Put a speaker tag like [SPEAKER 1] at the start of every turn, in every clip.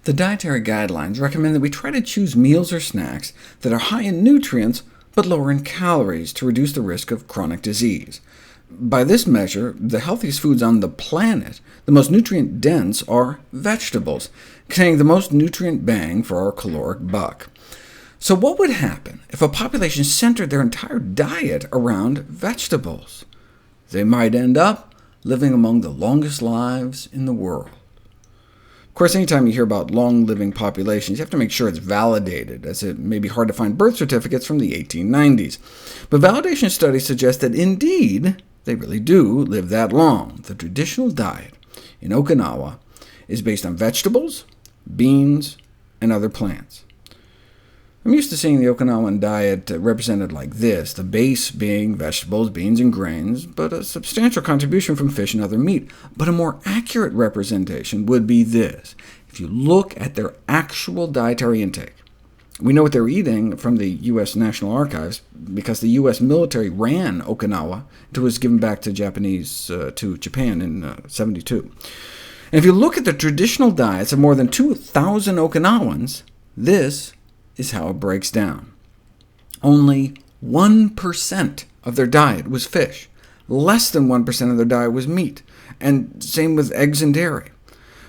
[SPEAKER 1] The dietary guidelines recommend that we try to choose meals or snacks that are high in nutrients but lower in calories to reduce the risk of chronic disease. By this measure, the healthiest foods on the planet, the most nutrient-dense, are vegetables, containing the most nutrient bang for our caloric buck. So what would happen if a population centered their entire diet around vegetables? They might end up living among the longest lives in the world. Of course, anytime you hear about long-living populations, you have to make sure it's validated, as it may be hard to find birth certificates from the 1890s. But validation studies suggest that indeed, they really do live that long. The traditional diet in Okinawa is based on vegetables, beans, and other plants. I'm used to seeing the Okinawan diet represented like this, the base being vegetables, beans, and grains, but a substantial contribution from fish and other meat. But a more accurate representation would be this. If you look at their actual dietary intake, we know what they're eating from the U.S. National Archives, because the U.S. military ran Okinawa until it was given back to Japan in '72. And if you look at the traditional diets of more than 2,000 Okinawans, this is how it breaks down. Only 1% of their diet was fish. Less than 1% of their diet was meat, and same with eggs and dairy.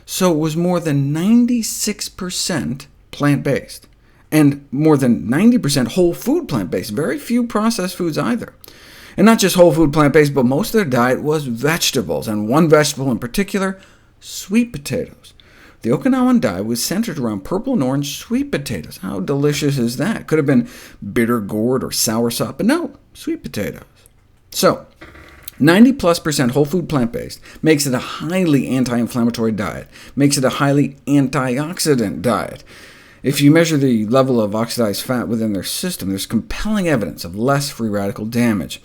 [SPEAKER 1] So it was more than 96% plant-based, and more than 90% whole food plant-based, very few processed foods either. And not just whole food plant-based, but most of their diet was vegetables, and one vegetable in particular, sweet potatoes. The Okinawan diet was centered around purple and orange sweet potatoes. How delicious is that? Could have been bitter gourd or soursop, but no, sweet potatoes. So 90+% whole food plant-based makes it a highly anti-inflammatory diet, makes it a highly antioxidant diet. If you measure the level of oxidized fat within their system, there's compelling evidence of less free radical damage.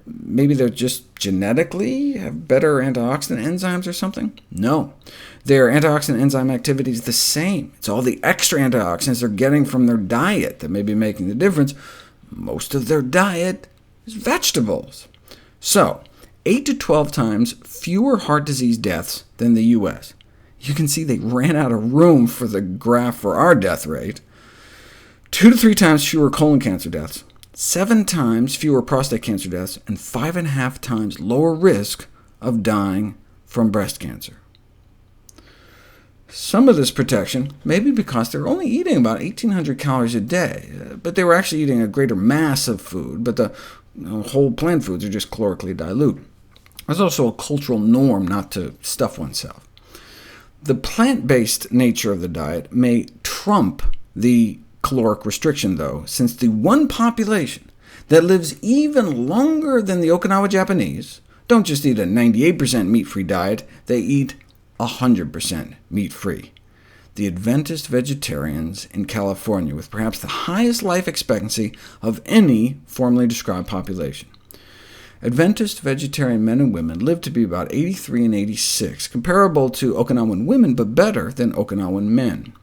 [SPEAKER 1] Maybe they're just genetically have better antioxidant enzymes or something? No. Their antioxidant enzyme activity is the same. It's all the extra antioxidants they're getting from their diet that may be making the difference. Most of their diet is vegetables. So, 8 to 12 times fewer heart disease deaths than the U.S. You can see they ran out of room for the graph for our death rate. 2 to 3 times fewer colon cancer deaths, 7 times fewer prostate cancer deaths, and 5.5 times lower risk of dying from breast cancer. Some of this protection may be because they're only eating about 1,800 calories a day, but they were actually eating a greater mass of food, but the whole plant foods are just calorically dilute. There's also a cultural norm not to stuff oneself. The plant-based nature of the diet may trump the caloric restriction, though, since the one population that lives even longer than the Okinawa Japanese don't just eat a 98% meat-free diet, they eat 100% meat-free. The Adventist vegetarians in California, with perhaps the highest life expectancy of any formally described population. Adventist vegetarian men and women live to be about 83 and 86, comparable to Okinawan women, but better than Okinawan men.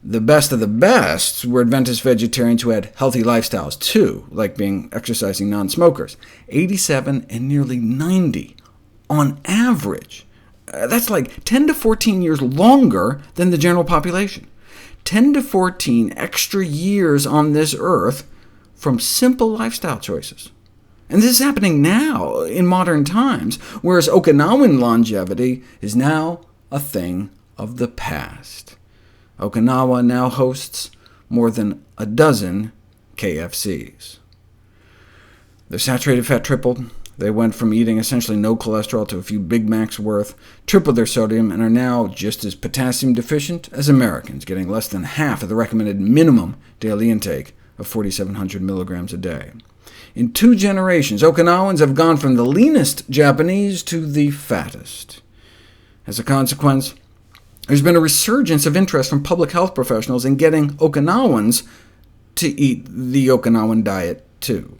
[SPEAKER 1] The best of the best were Adventist vegetarians who had healthy lifestyles too, like exercising non-smokers, 87 and nearly 90 on average. That's like 10 to 14 years longer than the general population. 10 to 14 extra years on this earth from simple lifestyle choices. And this is happening now, in modern times, whereas Okinawan longevity is now a thing of the past. Okinawa now hosts more than a dozen KFCs. Their saturated fat tripled. They went from eating essentially no cholesterol to a few Big Macs worth, tripled their sodium, and are now just as potassium deficient as Americans, getting less than half of the recommended minimum daily intake of 4,700 milligrams a day. In 2 generations, Okinawans have gone from the leanest Japanese to the fattest. As a consequence, there's been a resurgence of interest from public health professionals in getting Okinawans to eat the Okinawan diet too.